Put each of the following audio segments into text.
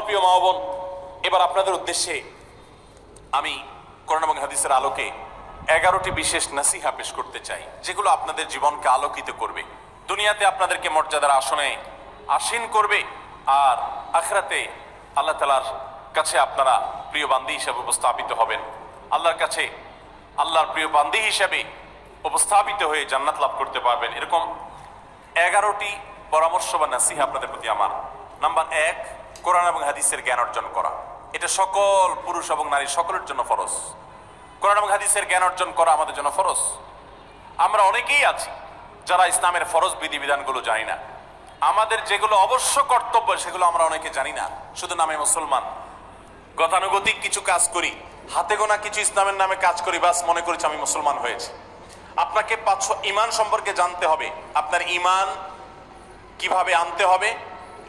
প্রিয় মা বোন, এবার আপনাদের উদ্দেশ্যে আমি কোরআন এবং হাদিসের আলোকে 11টি বিশেষ নাসিহা পেশ করতে চাই, যেগুলো আপনাদের জীবনকে আলোকিত করবে, দুনিয়াতে আপনাদেরকে মর্যাদার আসনে আসীন করবে, আর আখিরাতে আল্লাহ তাআলার কাছে আপনারা প্রিয় বান্দী হিসেবে উপস্থাপিত হবেন। আল্লাহর কাছে আল্লাহর প্রিয় বান্দী হিসেবে উপস্থাপিত হয়ে জান্নাত লাভ করতে পারবেন। এরকম 11টি পরামর্শ বা নাসিহা আপনাদের প্রতি আমার। নাম্বার 1, কোরআন এবং হাদিসের জ্ঞান অর্জন করা। এটা সকল পুরুষ এবং নারী সকলের জন্য ফরজ। কোরআন এবং হাদিসের জ্ঞান অর্জন করা আমাদের জন্য ফরজ। আমরা অনেকেই আছি যারা ইসলামের ফরজ বিধিবিধানগুলো জানি না। আমাদের যেগুলো অবশ্য কর্তব্য সেগুলো আমরা অনেকে জানি না, শুধু নামে মুসলমান। গতানুগতিক কিছু কাজ করি, হাতে গোনা কিছু ইসলামের নামে কাজ করি, বাস মনে করেছি আমি মুসলমান হয়েছি। আপনাকে ঈমান সম্পর্কে জানতে হবে। আপনার ঈমান কিভাবে আনতে হবে,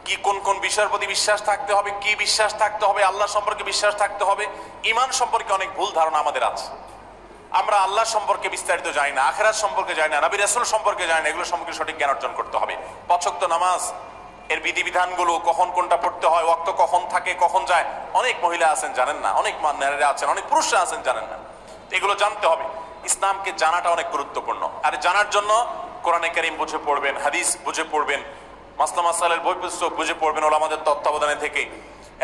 কি কোন কোন বিষয়ের প্রতি বিশ্বাস থাকতে হবে, কি বিশ্বাস থাকতে হবে, আল্লাহ সম্পর্কে বিশ্বাস থাকতে হবে। ঈমান সম্পর্কে অনেক ভুল ধারণা আমাদের আছে। আমরা আল্লাহ সম্পর্কে বিস্তারিত জানি না, আখিরাত সম্পর্কে জানি না, নবী রাসূল সম্পর্কে জানি না। এগুলো সম্পর্কে সঠিক জ্ঞান অর্জন করতে হবে। 5 ওয়াক্ত নামাজ এর বিধিবিধানগুলো, কখন কোনটা পড়তে হয়, ওয়াক্ত কখন থাকে কখন যায়, অনেক মহিলা আছেন জানেন না, অনেক নারীরা আছেন, অনেক পুরুষরা আছেন জানেন না। এগুলো জানতে হবে। ইসলামকে জানাটা অনেক গুরুত্বপূর্ণ। আর জানার জন্য কোরআনে কারীম বুঝে পড়বেন, হাদিস বুঝে পড়বেন, মাসলা মাসাইলের বই পুস্তক বুঝে পড়বেন ওলামাদের তত্ত্বাবধানে থেকে,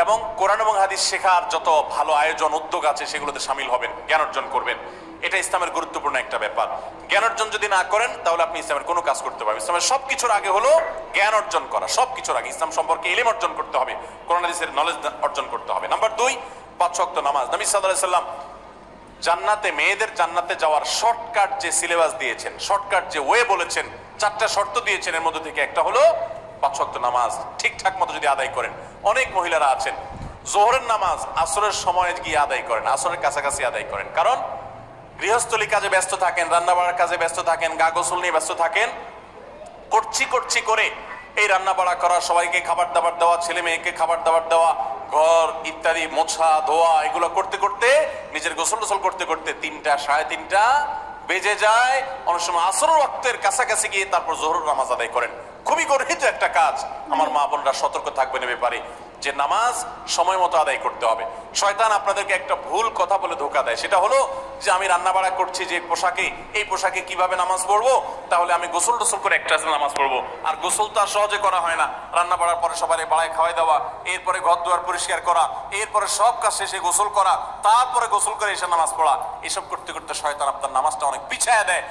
এবং কোরআন এবং হাদিস শেখার যত ভালো আয়োজন উদ্যোগ আছে সেগুলোতে শামিল হবেন, জ্ঞান অর্জন করবেন। এটা ইসলামের গুরুত্বপূর্ণ একটা ব্যাপার। জ্ঞান অর্জন যদি না করেন তাহলে আপনি ইসলামের কোনো কাজ করতে পারবেন। ইসলামের সবকিছুর আগে হলো জ্ঞান অর্জন করা। সবকিছুর আগে ইসলাম সম্পর্কে ইলম অর্জন করতে হবে, কোরআন হাদিসের নলেজ অর্জন করতে হবে। নাম্বার 2, 5 ওয়াক্ত নামাজ। নবী সাল্লাল্লাহু আলাইহি সাল্লাম জান্নাতে, মেয়েদের জান্নাতে যাওয়ার শর্টকাট যে সিলেবাস দিয়েছেন, শর্টকাট যে ওয়ে বলেছেন, 4টা শর্ত দিয়েছেন। এর মধ্যে থেকে একটা হলো 5 ওয়াক্ত নামাজ ঠিকঠাক মতো যদি আদায় করেন। অনেক মহিলারা আছেন যোহরের নামাজ আসরের সময় গিয়ে আদায় করেন, আসরের কাছাকাছি আদায় করেন, কারণ গৃহস্থলী কাজে ব্যস্ত থাকেন, রান্না বাড়ার কাজে ব্যস্ত থাকেন, গা গোসল নিয়ে ব্যস্ত থাকেন। করছি করে এই রান্না বাড়া করা, সবাইকে খাবার দাবার দেওয়া, ছেলে মেয়েকে খাবার দাবার দেওয়া, ঘর ইত্যাদি মোছা ধোয়া, এগুলো করতে করতে, নিজের গোসল টোসল করতে করতে 3টা 3:30 বেজে যায়। অনেক সময় আসরের ওয়াক্তের কাছাকাছি গিয়ে তারপর যোহরের নামাজ আদায় করেন। খুবই গর্হিত একটা কাজ। আমার মা বোনরা সতর্ক থাকবেন এ ব্যাপারে, যে নামাজ সময় মতো আদায় করতে হবে। শয়তান আপনাদেরকে একটা ভুল কথা বলে ধোঁকা দেয়, সেটা হলো যে আমি রান্না বাড়া করছি যে পোশাকে, এই পোশাকে কিভাবে নামাজ পড়বো, তাহলে আমি গোসল টোসল করে একটা নামাজ পড়বো। আর গোসল তো আর সহজে করা হয় না। রান্না বাড়ার পরে সবাই বাড়ায় খাওয়াই দেওয়া, এরপরে ঘর দুয়ার পরিষ্কার করা, এরপরে সব কাজ শেষে গোসল করা, তারপরে গোসল করে এসে নামাজ পড়া, এসব করতে করতে শয়তান আপনার নামাজটা অনেক পিছায়া দেয়।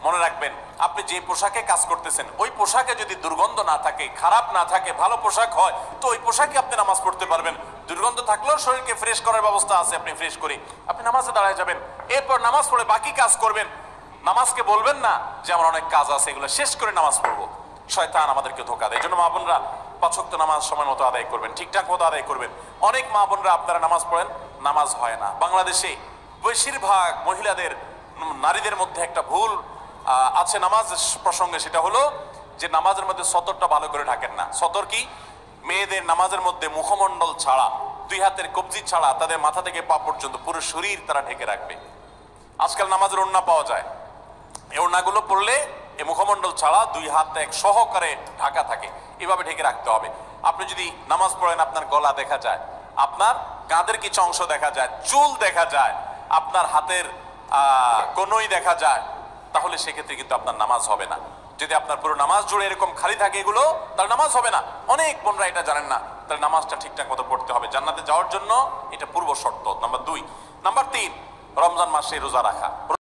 মনে রাখবেন, আপনি যে পোশাকে কাজ করতেছেন ওই পোশাকে যদি দুর্গন্ধ না থাকে, খারাপ না থাকে, ভালো পোশাক হয়, তো ওই পোশাকে আপনি নামাজ পড়তে পারবেন। দুর্গন্ধ থাকলেও শরীরকে ফ্রেশ করার ব্যবস্থা আছে, আপনি ফ্রেশ করে আপনি নামাজে দাঁড়ায় যাবেন। এরপর নামাজ পড়ে বাকি কাজ করবেন। নামাজকে বলবেন না যে আমার অনেক কাজ আছে, এগুলো শেষ করে নামাজ পড়বো। শয়তান আমাদেরকে ধোঁকা দেয়। এই জন্য মা বোনরা 5 ওয়াক্ত নামাজ সময় মতো আদায় করবেন, ঠিকঠাক মতো আদায় করবেন। অনেক মা বোনরা আপনারা নামাজ পড়েন, নামাজ হয় না। বাংলাদেশে বেশিরভাগ মহিলাদের, নারীদের মধ্যে একটা ভুল আছে নামাজ প্রসঙ্গে, সেটা হলো যে নামাজের মধ্যে সতরটা ভালো করে ঢাকেন না। সতর কি? মেয়েদের নামাজের মধ্যে মুখমণ্ডল ছাড়া, 2 হাতের কবজি ছাড়া তাদের মাথা থেকে পা পর্যন্ত পুরো শরীর তারা ঢেকে রাখবে। আজকাল নামাজের ওড়না পাওয়া যায়, এই ওড়নাগুলো পরলে এই মুখমণ্ডল ছাড়া 2 হাত এক সহকারে ঢাকা থাকে, এভাবে ঢেকে রাখতে হবে। আপনি যদি নামাজ পড়েন, আপনার গলা দেখা যায়, আপনার কাঁধের কিছু অংশ দেখা যায়, চুল দেখা যায়, আপনার হাতের কনুই দেখা যায়, তাহলে সেক্ষেত্রে কিন্তু আপনার নামাজ হবে না। যদি আপনার পুরো নামাজ জুড়ে এরকম খালি থাকে এগুলো, তাহলে নামাজ হবে না। অনেক বোনরা এটা জানেন না, তাহলে নামাজটা ঠিকঠাক মতো পড়তে হবে। জান্নাতে যাওয়ার জন্য এটা পূর্ব শর্ত। নাম্বার 2। নাম্বার 3, রমজান মাসে রোজা রাখা।